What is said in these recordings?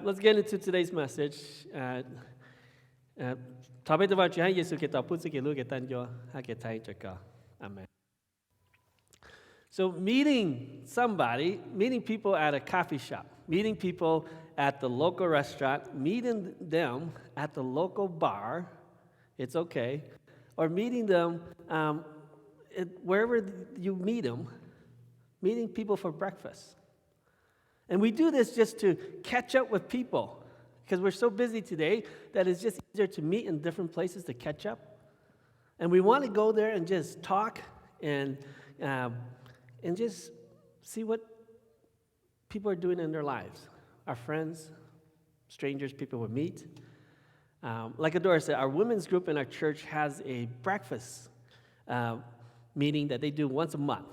Let's get into today's message. Amen. So meeting people at a coffee shop, meeting people at the local restaurant, meeting them at the local bar, it's okay, or meeting them wherever you meet them, meeting people for breakfast. And we do this just to catch up with people because we're so busy today that it's just easier to meet in different places to catch up. And we want to go there and just talk and just see what people are doing in their lives. Our friends, strangers, people we meet. Like Adora said, our women's group in our church has a breakfast meeting that they do once a month.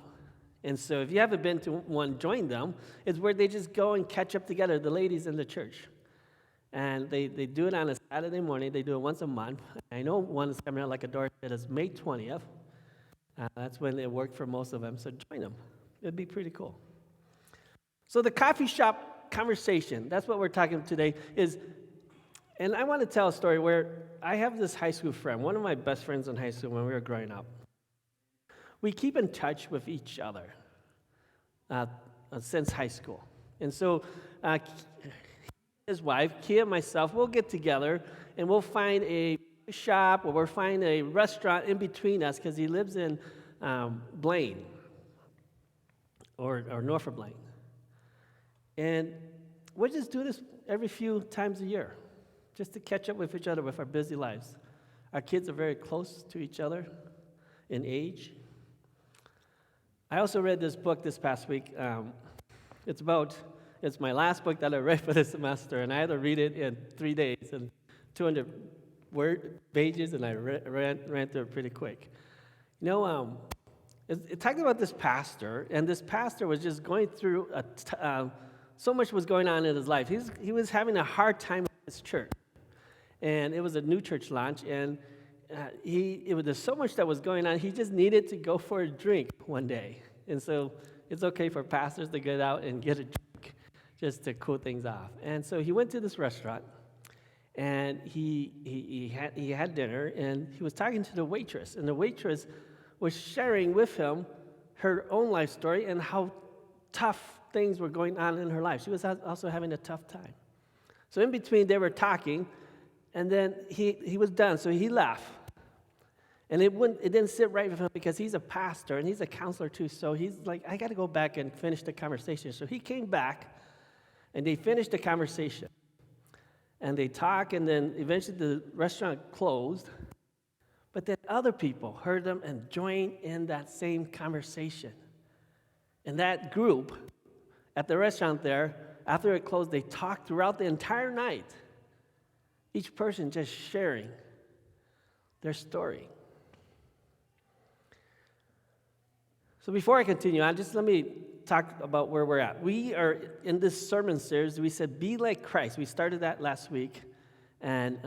And so if you haven't been to one, join them. It's where they just go and catch up together, the ladies in the church. And they do it on a Saturday morning. They do it once a month. I know one is coming out, like Adora said, is May 20th. That's when it worked for most of them, so join them. It'd be pretty cool. So the coffee shop conversation, that's what we're talking today, and I want to tell a story where I have this high school friend, one of my best friends in high school when we were growing up. We keep in touch with each other since high school. And so his wife, Kia, and myself, we'll get together and we'll find a shop or we'll find a restaurant in between us because he lives in Blaine or north of Blaine. And we'll just do this every few times a year just to catch up with each other with our busy lives. Our kids are very close to each other in age. I also read this book this past week. It's my last book that I read for this semester, and I had to read it in 3 days and 200 pages, and I ran through it pretty quick. You know, it talked about this pastor, and this pastor was just going through so much was going on in his life. He was having a hard time with his church, and it was a new church launch, and there's so much that was going on. He just needed to go for a drink one day, and so it's okay for pastors to get out and get a drink just to cool things off. And so he went to this restaurant, and he had dinner, and he was talking to the waitress, and the waitress was sharing with him her own life story and how tough things were going on in her life. She was also having a tough time. So in between, they were talking, and then he was done, so he left. And it didn't sit right with him because he's a pastor and he's a counselor too. So he's like, I got to go back and finish the conversation. So he came back, and they finished the conversation. And they talked, and then eventually the restaurant closed. But then other people heard them and joined in that same conversation. And that group at the restaurant there, after it closed, they talked throughout the entire night. Each person just sharing their story. So before I continue on, just let me talk about where we're at. We are in this sermon series. We said, be like Christ. We started that last week. And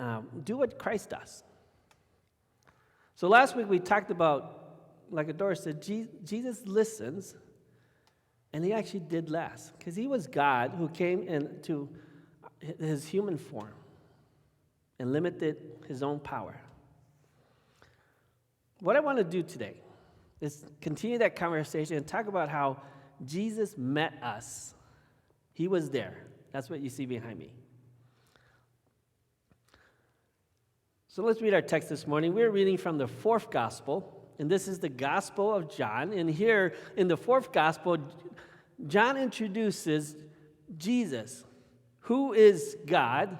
do what Christ does. So last week we talked about, like Adora said, Jesus listens. And he actually did less. Because he was God who came into his human form and limited his own power. What I want to do today is continue that conversation and talk about how Jesus met us. He was there. That's what you see behind me. So let's read our text this morning. We're reading from the fourth gospel, and this is the Gospel of John. And here in the fourth gospel, John introduces Jesus, who is God,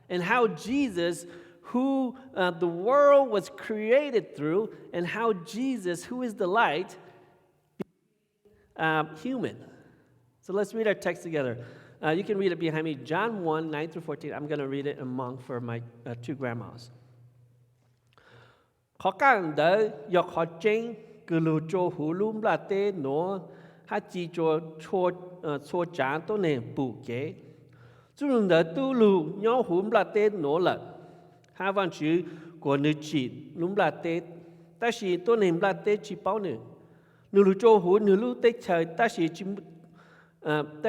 and how Jesus, who the world was created through, and how Jesus, who is the light, became human. So let's read our text together. You can read it behind me. John 1, 9 through 14. I'm going to read it in Hmong for my two grandmas. Khó càng đỡ dọc họ chênh cứ lù trô hú lùm là tê nó hát chi chô chán tô nè bù kế. Chú lùm đỡ tu lù nhỏ húm là tê nó lật. Hà văn chữ của nữ chỉ lùm là tê. Ta sĩ tô nè là tê chỉ bao nữ. Nữ lù trô hú nữ lù tê trời ta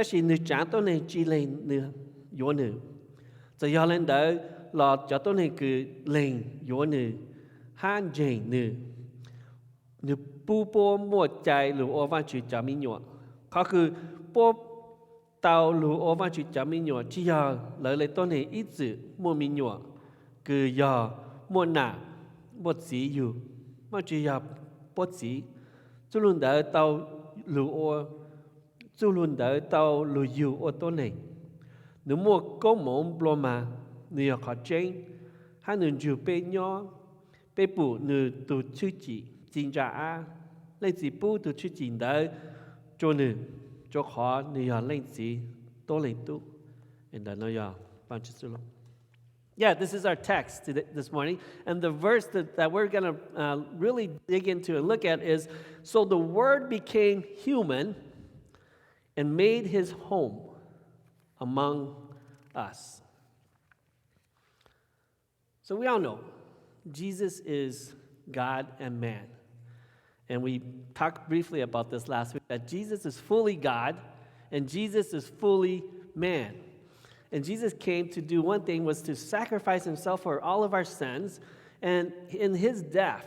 sĩ nữ chán tô nè chỉ lên nữ yếu nữ. Cho do lên đỡ lọt cho tôi này cứ lên vô nữ han dây nữ nữ bu bố một chạy lũ ô văn chữ cho mình nhọเขาคือพวกเตาหรือโอวันจุดจามิญญัติที่ยาเลยต้นเหตุอิจมัวมิญญัติคือยามัวหนาบดสีอยู่มันจะยาบดสีจุลุนเดอเตาหรือโอจุลุนเดอเตาหรืออยู่โอต้นเหตุหรือมัวก้มมองปลอมาเนื้อขอเจงให้หนึ่งอยู่เป็นย่อเป็นปู่หนึ่งตัวชื่อจีจิงจ่าเลยจีปู่ตัวชื่อจิงเดอโจหนึ่งโจขอเนื้อเล่นสีโตเล่นตู้and thenเนื้อปัญจสุโล Yeah, this is our text this morning. And the verse that we're going to really dig into and look at is, so the Word became human and made his home among us. So we all know Jesus is God and man. And we talked briefly about this last week, that Jesus is fully God and Jesus is fully man. And Jesus came to do one thing, was to sacrifice himself for all of our sins. And in his death,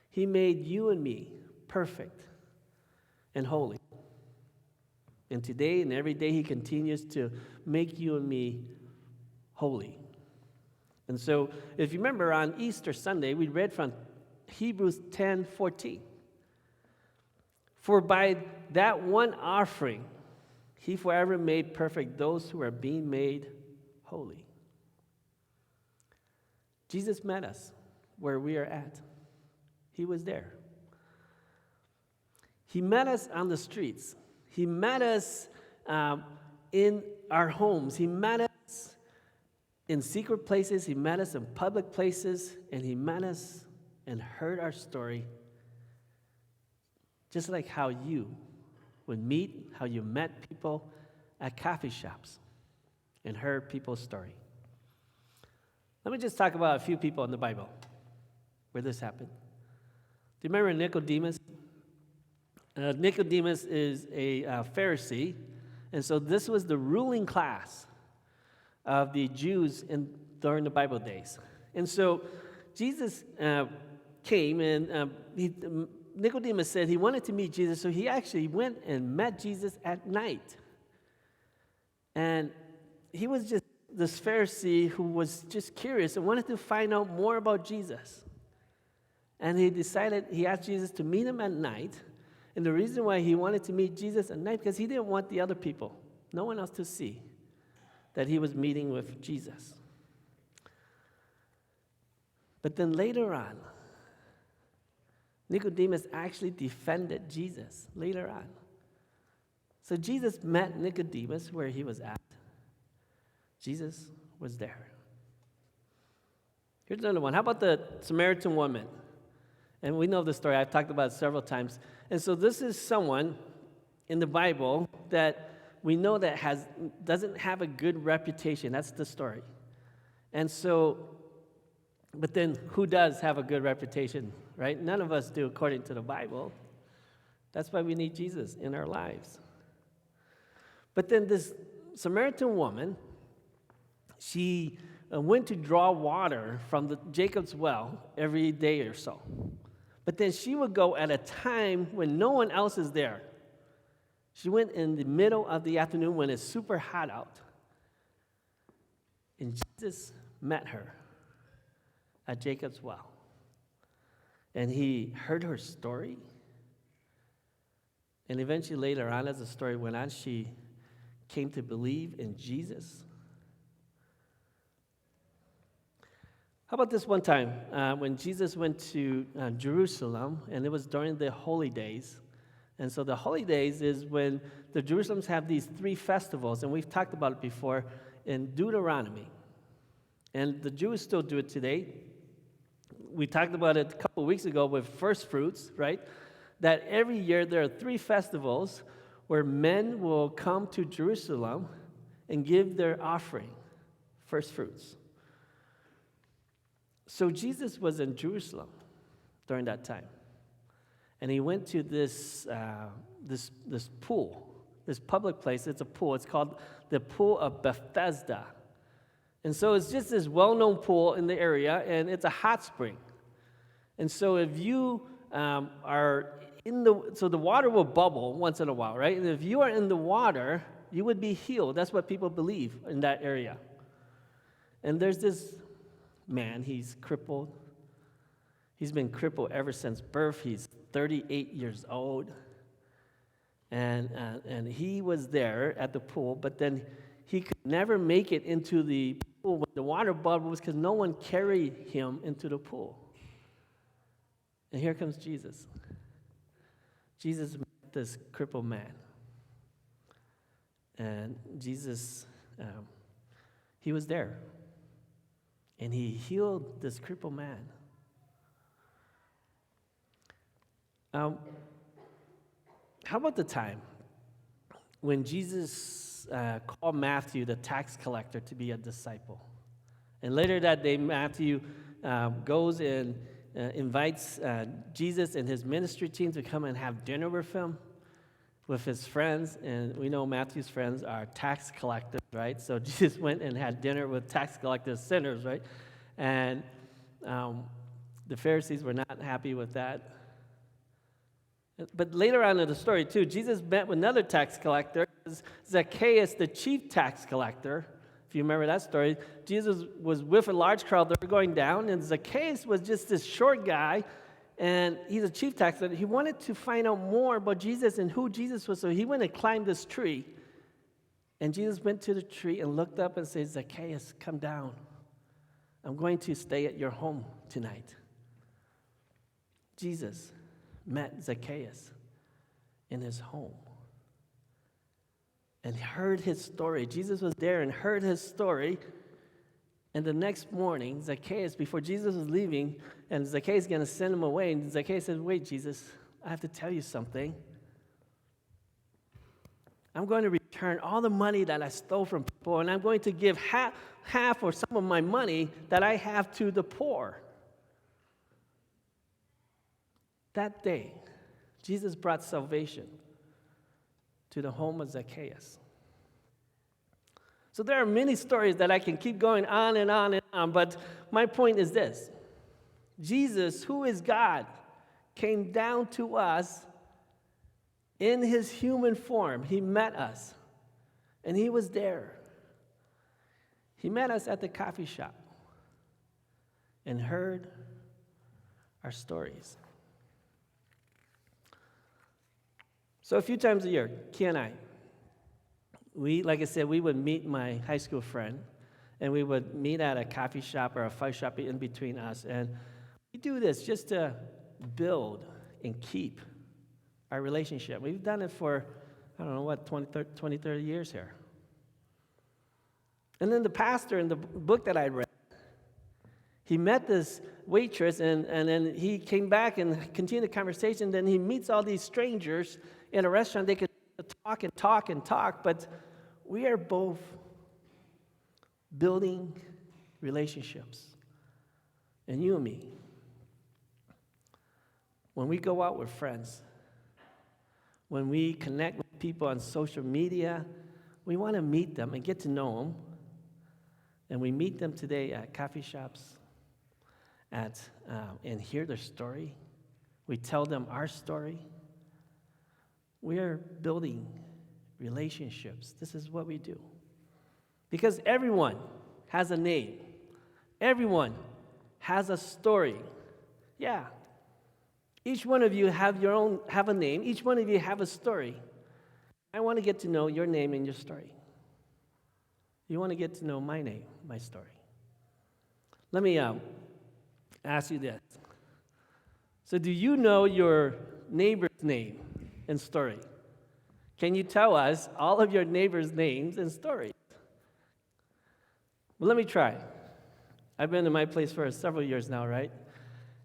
he made you and me perfect and holy. And today and every day, he continues to make you and me holy. And so, if you remember, on Easter Sunday, we read from Hebrews 10:14. For by that one offering, he forever made perfect those who are being made holy. Jesus met us where we are at. He was there. He met us on the streets. He met us in our homes. He met us in secret places. He met us in public places. And he met us and heard our story. Just like how you would meet, how you met people at coffee shops and heard people's story. Let me just talk about a few people in the Bible where this happened. Do you remember Nicodemus? Nicodemus is a Pharisee, and so this was the ruling class of the Jews during the Bible days. And so Jesus came, and Nicodemus said he wanted to meet Jesus, so he actually went and met Jesus at night. And he was just this Pharisee who was just curious and wanted to find out more about Jesus. And he asked Jesus to meet him at night. And the reason why he wanted to meet Jesus at night, because he didn't want the other people, no one else, to see that he was meeting with Jesus. But then later on, Nicodemus actually defended Jesus later on. So Jesus met Nicodemus where he was at. Jesus was there. Here's another one. How about the Samaritan woman? And we know the story. I've talked about it several times. And so this is someone in the Bible that we know that doesn't have a good reputation. That's the story. And so, but then who does have a good reputation, right? None of us do, according to the Bible. That's why we need Jesus in our lives. But then this Samaritan woman, she went to draw water from Jacob's well every day or so. But then she would go at a time when no one else is there. She went in the middle of the afternoon when it's super hot out. And Jesus met her at Jacob's well. And he heard her story. And eventually later on, as the story went on, she came to believe in Jesus. How about this one time when Jesus went to Jerusalem, and it was during the holy days. And so the holy days is when the Jerusalems have these 3 festivals, and we've talked about it before in Deuteronomy. And the Jews still do it today. We talked about it a couple weeks ago with first fruits, right? That every year there are 3 festivals where men will come to Jerusalem and give their offering, first fruits. So Jesus was in Jerusalem during that time. And he went to this pool, this public place. It's a pool. It's called the Pool of Bethesda. And so it's just this well-known pool in the area, and it's a hot spring. And so if you are so the water will bubble once in a while, right? And if you are in the water, you would be healed. That's what people believe in that area. And there's this man, he's crippled. He's been crippled ever since birth. He's 38 years old. And he was there at the pool, but then he could never make it into the pool when the water bubbles because no one carried him into the pool. And here comes Jesus. Jesus met this crippled man. And Jesus, he was there. And he healed this crippled man. How about the time when Jesus called Matthew, the tax collector, to be a disciple? And later that day, Matthew goes and invites Jesus and his ministry team to come and have dinner with him, with his friends. And we know Matthew's friends are tax collectors, right? So Jesus went and had dinner with tax collectors, sinners, right? And the Pharisees were not happy with that. But later on in the story, too, Jesus met with another tax collector, Zacchaeus, the chief tax collector. If you remember that story, Jesus was with a large crowd. They were going down, and Zacchaeus was just this short guy, and he's a chief tax collector. He wanted to find out more about Jesus and who Jesus was, so he went and climbed this tree. And Jesus went to the tree and looked up and said, Zacchaeus, come down. I'm going to stay at your home tonight. Jesus met Zacchaeus in his home and heard his story. Jesus was there and heard his story. And the next morning, Zacchaeus, before Jesus was leaving, and Zacchaeus is going to send him away, and Zacchaeus said, wait, Jesus, I have to tell you something. I'm going to return all the money that I stole from people, and I'm going to give half or some of my money that I have to the poor. That day, Jesus brought salvation to the home of Zacchaeus. So there are many stories that I can keep going on and on and on, but my point is this. Jesus, who is God, came down to us in his human form. He met us, and he was there. He met us at the coffee shop and heard our stories. So a few times a year, Kia and I, like I said, we would meet my high school friend, and we would meet at a coffee shop or a fight shop in between us. And we do this just to build and keep our relationship. We've done it for, 20, 30 years here. And then the pastor in the book that I read, he met this waitress, and then he came back and continued the conversation. Then he meets all these strangers in a restaurant. They could talk and talk and talk, but we are both building relationships. And you and me, when we go out with friends, when we connect with people on social media, we want to meet them and get to know them. And we meet them today at coffee shops, and hear their story. We tell them our story. We are building relationships. This is what we do. Because everyone has a name. Everyone has a story. Yeah. Each one of you have a name. Each one of you have a story. I want to get to know your name and your story. You want to get to know my name, my story. Let me ask you this. So do you know your neighbor's name and story? Can you tell us all of your neighbors' names and stories? Well, let me try. I've been in my place for several years now, right?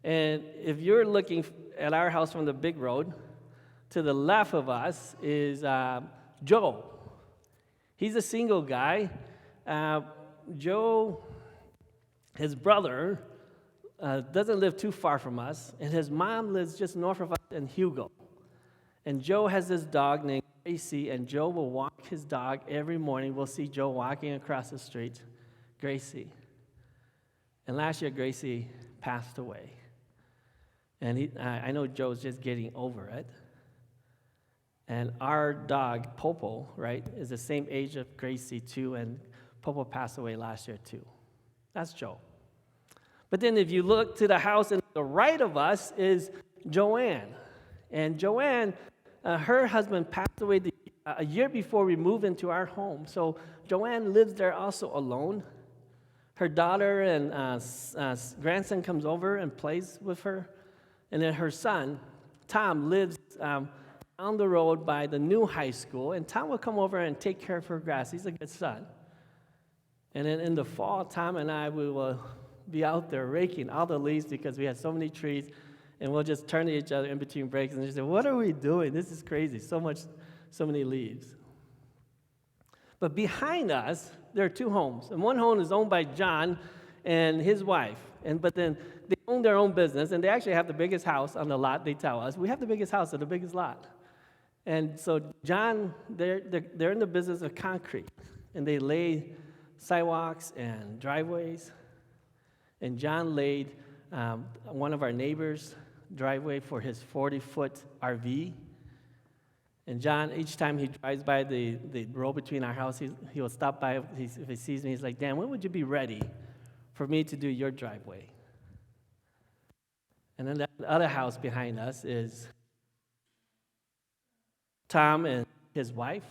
And if you're looking at our house from the big road, to the left of us is Joe. He's a single guy. Joe, his brother, doesn't live too far from us, and his mom lives just north of us in Hugo. And Joe has this dog named Gracie, and Joe will walk his dog every morning. We'll see Joe walking across the street. Gracie. And last year, Gracie passed away. And I know Joe's just getting over it. And our dog, Popo, right, is the same age of Gracie, too, and Popo passed away last year, too. That's Joe. But then if you look to the house on the right of us is Joanne. And Joanne, her husband passed away a year before we moved into our home. So Joanne lives there also alone. Her daughter and grandson comes over and plays with her. And then her son, Tom, lives down the road by the new high school. And Tom will come over and take care of her grass. He's a good son. And then in the fall, Tom and I, we will be out there raking all the leaves because we had so many trees. And we'll just turn to each other in between breaks and just say, what are we doing? This is crazy. So many leaves. But behind us, there are two homes. And one home is owned by John and his wife. But then they own their own business, and they actually have the biggest house on the lot, they tell us. We have the biggest house on the biggest lot. And so John, they're in the business of concrete. And they lay sidewalks and driveways. And John laid one of our neighbors' driveway for his 40-foot RV. And John, each time he drives by the road between our house, he will stop by. If he sees me, he's like, Dan, when would you be ready for me to do your driveway? And then the other house behind us is Tom and his wife.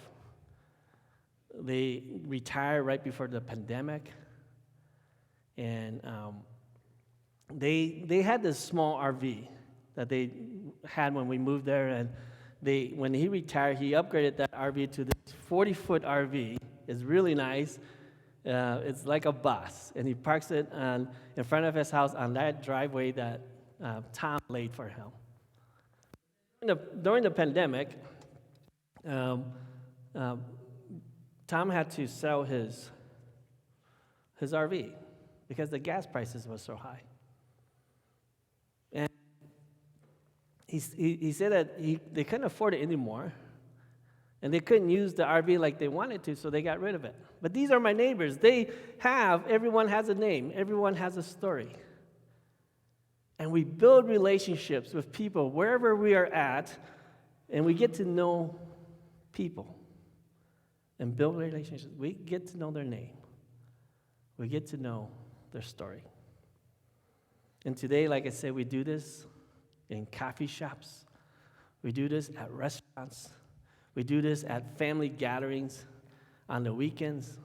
They retired right before the pandemic. And they had this small RV that they had when we moved there, and when he retired, he upgraded that RV to this 40-foot RV. It's really nice. It's like a bus, and he parks it in front of his house on that driveway that Tom laid for him. During the pandemic, Tom had to sell his RV because the gas prices were so high. And he said that they couldn't afford it anymore, and they couldn't use the RV like they wanted to, so they got rid of it. But these are my neighbors. Everyone has a name. Everyone has a story. And we build relationships with people wherever we are at, and we get to know people and build relationships. We get to know their name. We get to know their story. And today, like I said, we do this in coffee shops. We do this at restaurants. We do this at family gatherings on the weekends.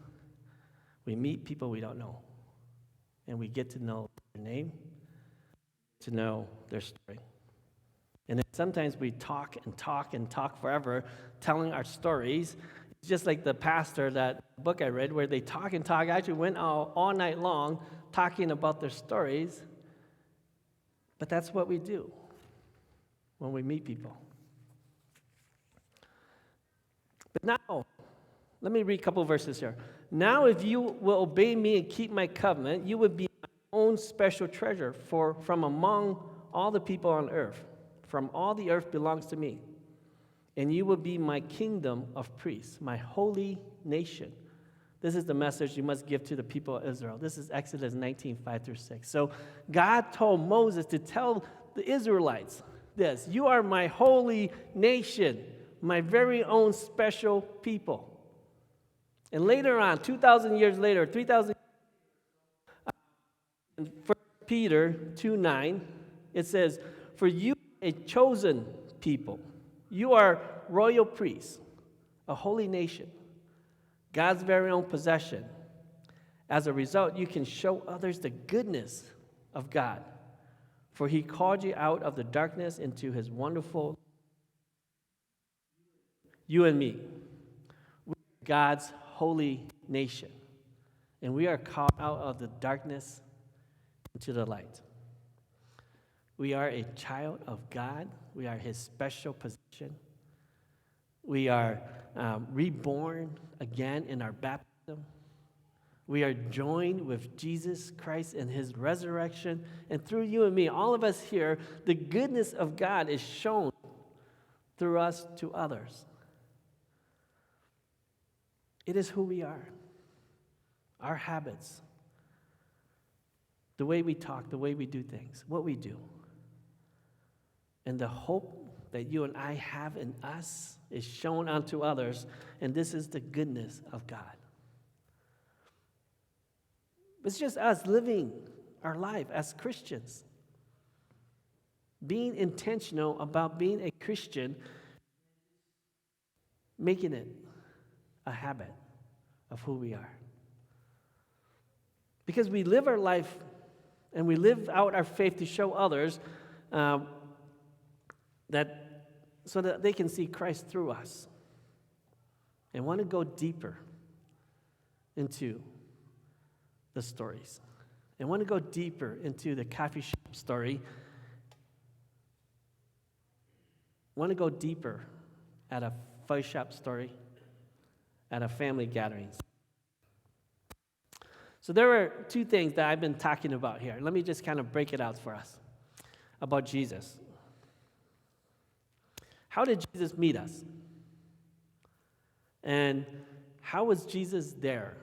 We meet people we don't know, and we get to know their name, to know their story. And then sometimes we talk and talk and talk forever, telling our stories. It's just like the pastor, that book I read, where they talk and talk. I actually went all night long talking about their stories. But that's what we do when we meet people. But now, let me read a couple verses here. Now, if you will obey me and keep my covenant, you will be my own special treasure from among all the people on earth. From all the earth belongs to me. And you will be my kingdom of priests, my holy nation. This is the message you must give to the people of Israel. This is Exodus 19:5-6. So God told Moses to tell the Israelites this: you are my holy nation, my very own special people. And later on, 2,000 years later, 3,000 in 1 Peter 2:9, it says, for you are a chosen people. You are royal priests, a holy nation, God's very own possession. As a result, you can show others the goodness of God, for he called you out of the darkness into his wonderful. You and me, we are God's holy nation, and we are called out of the darkness into the light. We are a child of God. We are his special possession. We are reborn again in our baptism. We are joined with Jesus Christ in his resurrection. And through you and me, all of us here, the goodness of God is shown through us to others. It is who we are. Our habits, the way we talk, the way we do things, what we do. And the hope that you and I have in us is shown unto others, and this is the goodness of God. It's just us living our life as Christians, being intentional about being a Christian, making it a habit of who we are. Because we live our life and we live out our faith to show others so that they can see Christ through us and want to go deeper into the stories and want to go deeper into the coffee shop story, want to go deeper at a fuzz shop story, at a family gatherings. So there are two things that I've been talking about here. Let me just kind of break it out for us about Jesus. How did Jesus meet us? And how was Jesus there?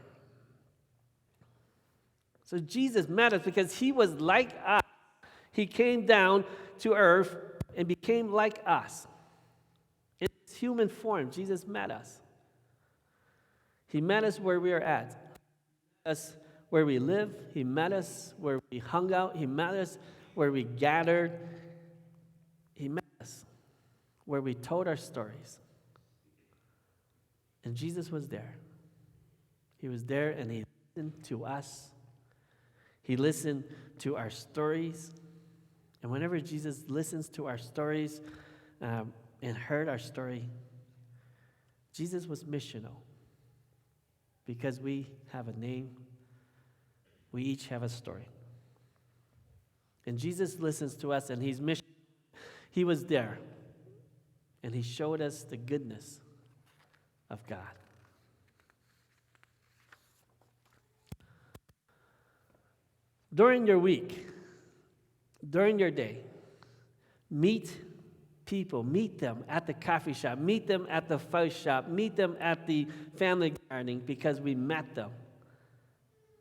So Jesus met us because he was like us. He came down to earth and became like us. In his human form, Jesus met us. He met us where we are at. He met us where we live. He met us where we hung out. He met us where we gathered. He met us where we told our stories. And Jesus was there. He was there and he listened to us. He listened to our stories. And whenever Jesus listens to our stories and heard our story, Jesus was missional. Because we have a name, we each have a story. And Jesus listens to us and he's missional. He was there. And he showed us the goodness of God. During your week, during your day, meet people, meet them at the coffee shop, meet them at the fuzz shop, meet them at the family gardening because we met them.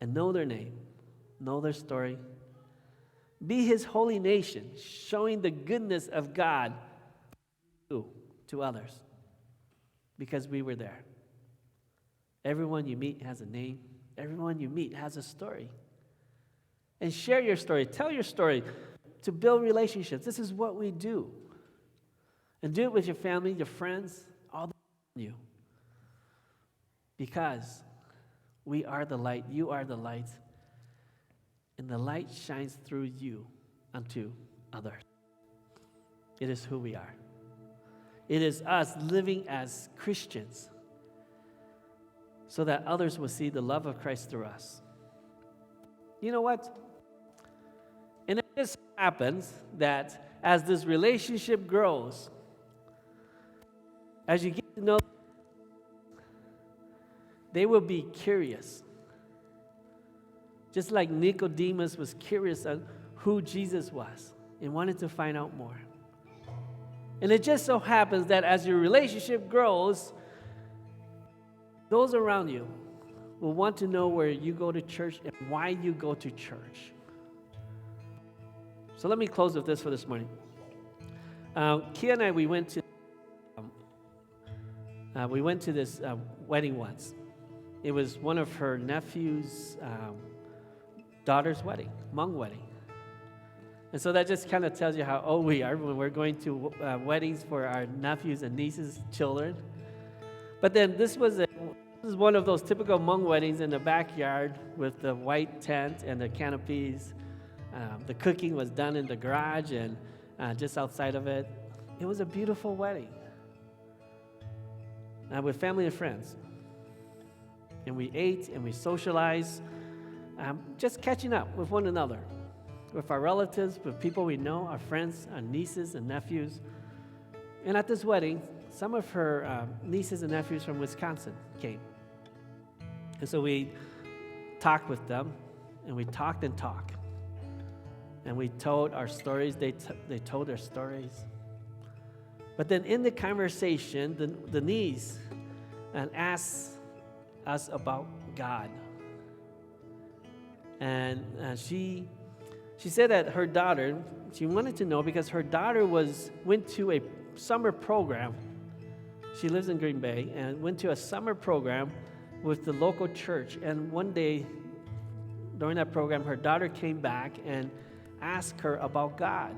And know their name, know their story. Be his holy nation, showing the goodness of God to others because we were there. Everyone you meet has a name. Everyone you meet has a story. And share your story. Tell your story to build relationships. This is what we do. And do it with your family, your friends, all around you. Because we are the light. You are the light. And the light shines through you unto others. It is who we are. It is us living as Christians so that others will see the love of Christ through us. You know what? And it just happens that as this relationship grows, as you get to know, they will be curious. Just like Nicodemus was curious on who Jesus was and wanted to find out more. And it just so happens that as your relationship grows, those around you will want to know where you go to church and why you go to church. So let me close with this for this morning. Kia and I, we went to this wedding once. It was one of her nephew's daughter's wedding, Hmong wedding. And so that just kind of tells you how old we are when we're going to weddings for our nephews and nieces' children. But then this was one of those typical Hmong weddings in the backyard with the white tent and the canopies. The cooking was done in the garage and just outside of it. It was a beautiful wedding with family and friends. And we ate and we socialized, just catching up with one another, with our relatives, with people we know, our friends, our nieces and nephews. And at this wedding, some of her nieces and nephews from Wisconsin came. And so we talked with them, and we talked and talked. And we told our stories. They told their stories. But then in the conversation, the niece asked us about God. And she She said that her daughter, she wanted to know because her daughter went to a summer program. She lives in Green Bay and went to a summer program with the local church. And one day during that program, her daughter came back and asked her about God.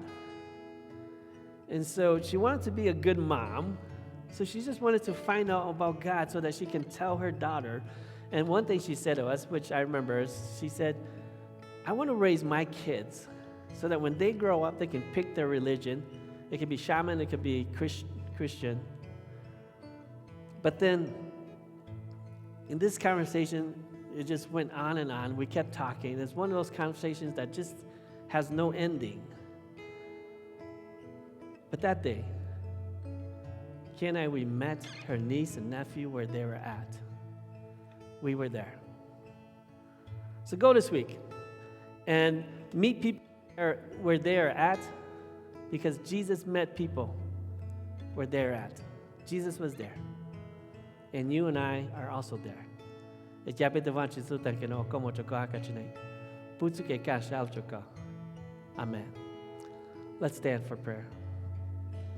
And so she wanted to be a good mom. So she just wanted to find out about God so that she can tell her daughter. And one thing she said to us, which I remember, is she said, I want to raise my kids so that when they grow up, they can pick their religion. It could be shaman, it could be Christian. But then in this conversation, it just went on and on. We kept talking. It's one of those conversations that just has no ending. But that day, Kay and I, we met her niece and nephew where they were at. We were there. So go this week and meet people where they are at, because Jesus met people where they're at. Jesus was there. And you and I are also there. Amen. Let's stand for prayer.